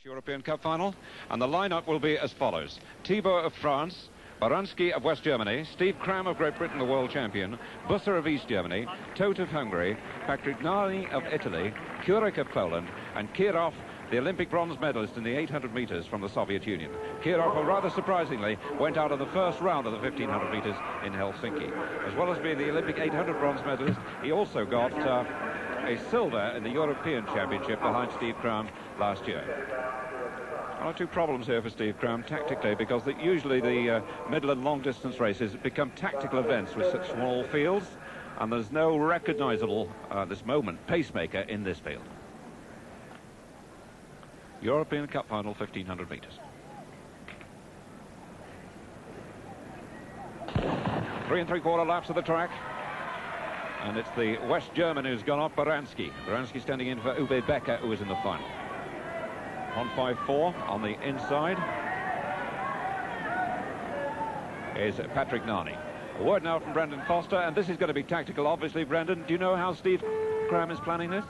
European Cup final, and the lineup will be as follows: Thibaut of France, Baranski of West Germany, Steve Cram of Great Britain, the world champion, Busser of East Germany, Todt of Hungary, Patrignani of Italy, Kurek of Poland, and Kirov, the Olympic bronze medalist in the 800 meters from the Soviet Union. Kirov, well, rather surprisingly, went out of the first round of the 1500 meters in Helsinki. As well as being the Olympic 800 bronze medalist, he also got a silver in the European Championship behind Steve Cram last year. One or two problems here for Steve Cram tactically, because usually the middle and long distance races become tactical events with such small fields, and there's no recognisable, this moment, pacemaker in this field. European Cup final, 1500 metres. 3 3/4 laps of the track. And it's the West German who's gone off, Baranski. Baranski standing in for Uwe Becker, who was in the final. 154 on the inside is Patrignani. A word now from Brendan Foster, and this is going to be tactical, obviously. Brendan, do you know how Steve Cram is planning this?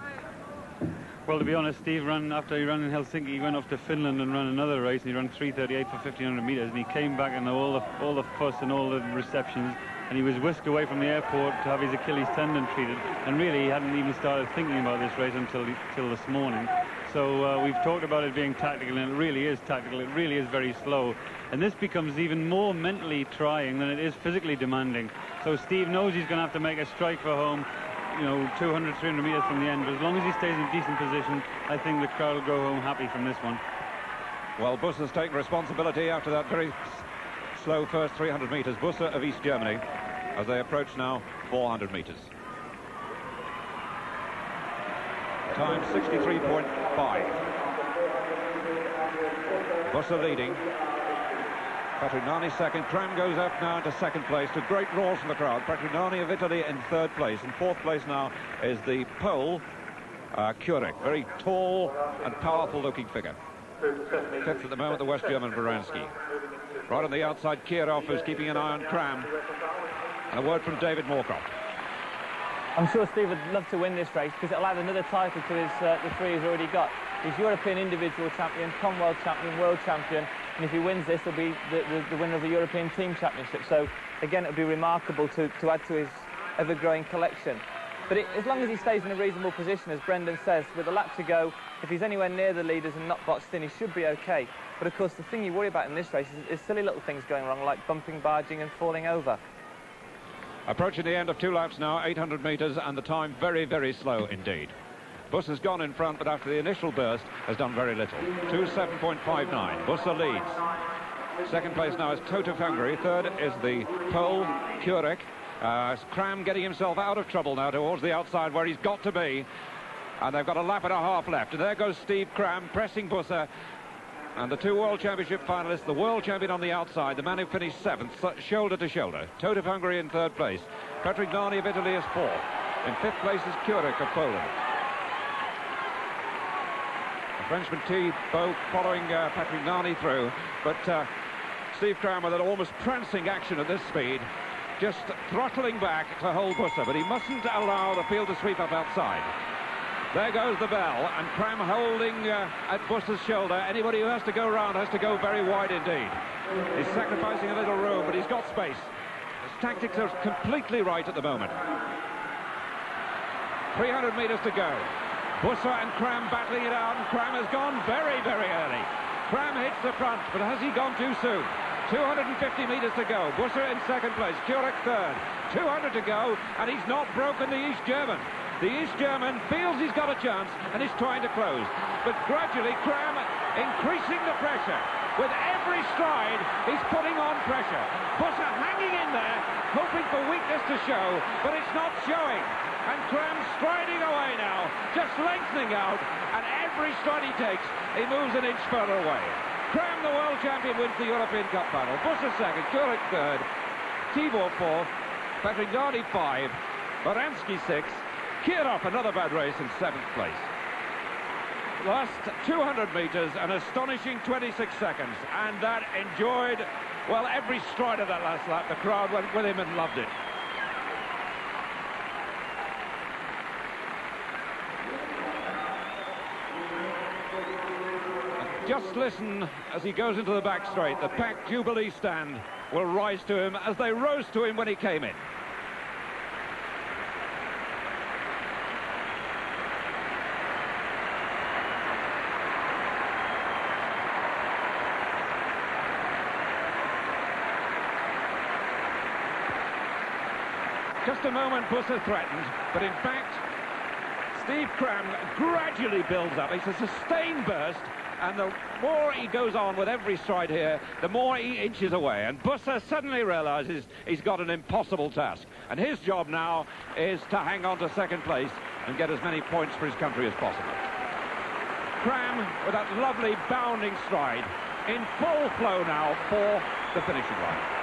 Well, to be honest, Steve after he ran in Helsinki, he went off to Finland and ran another race, and he ran 3:38 for 1500 metres, and he came back and all the fuss and all the receptions, and he was whisked away from the airport to have his Achilles tendon treated, and really he hadn't even started thinking about this race until this morning. So we've talked about it being tactical, and it really is tactical. It really is very slow, and this becomes even more mentally trying than it is physically demanding. So Steve knows he's going to have to make a strike for home, you know, 200, 300 metres from the end. But as long as he stays in decent position, I think the crowd will go home happy from this one. Well, Busser's taken responsibility after that very slow first 300 metres. Busser of East Germany, as they approach now 400 metres. Time 63.5. Busser leading. Patrignani second. Cram goes up now into second place to great roars from the crowd. Patrignani of Italy in third place. In fourth place now is the Pole, Kurek. Very tall and powerful looking figure. Fifth at the moment, the West German Baranski. Right on the outside, Kirov, who's keeping an eye on Cram. And a word from David Moorcroft. I'm sure Steve would love to win this race because it'll add another title to the three he's already got. He's European individual champion, Commonwealth champion, world champion, and if he wins this, he'll be the winner of the European team championship. So again, it'll be remarkable to add to his ever-growing collection. But as long as he stays in a reasonable position, as Brendan says, with a lap to go, if he's anywhere near the leaders and not boxed in, he should be okay. But of course, the thing you worry about in this race is silly little things going wrong, like bumping, barging and falling over. Approaching the end of 2 laps now, 800 metres, and the time very, very slow indeed. Busser's gone in front, but after the initial burst has done very little. 2:07.59. Busser leads. Second place now is Todt of Hungary. Third is the Pole, Kurek. Cram getting himself out of trouble now towards the outside where he's got to be. And they've got a lap and a half left. And there goes Steve Cram pressing Busser. And the two World Championship finalists, the world champion on the outside, the man who finished 7th, shoulder to shoulder. Todt of Hungary in 3rd place. Patrignani of Italy is 4th. In 5th place is Kurek of Poland. The Frenchman Thibaut following Patrignani through, but Steve Cram with an almost prancing action at this speed, just throttling back to hold Busser, but he mustn't allow the field to sweep up outside. There goes the bell, and Cram holding at Busser's shoulder. Anybody who has to go round has to go very wide indeed. He's sacrificing a little room, but he's got space. His tactics are completely right at the moment. 300 metres to go. Busser and Cram battling it out, and Cram has gone very, very early. Cram hits the front, but has he gone too soon? 250 metres to go. Busser in 2nd place, Kurek 3rd. 200 to go, and he's not broken the East German. The East German feels he's got a chance and is trying to close. But gradually, Cram increasing the pressure. With every stride, he's putting on pressure. Busser hanging in there, hoping for weakness to show, but it's not showing. And Cram striding away now, just lengthening out, and every stride he takes, he moves an inch further away. Cram, the world champion, wins the European Cup final. Busser 2nd, Kurek 3rd, Thibaut 4th, Patrignani 5, Baranski 6th, Kirov, another bad race, in 7th place. Last 200 metres, an astonishing 26 seconds, and that enjoyed, well, every stride of that last lap. The crowd went with him and loved it. Just listen as he goes into the back straight. The packed Jubilee stand will rise to him as they rose to him when he came in. Just a moment, Busse threatened, but in fact, Steve Cram gradually builds up. It's a sustained burst, and the more he goes on with every stride here, the more he inches away. And Busse suddenly realises he's got an impossible task. And his job now is to hang on to second place and get as many points for his country as possible. Cram, with that lovely bounding stride, in full flow now for the finishing line.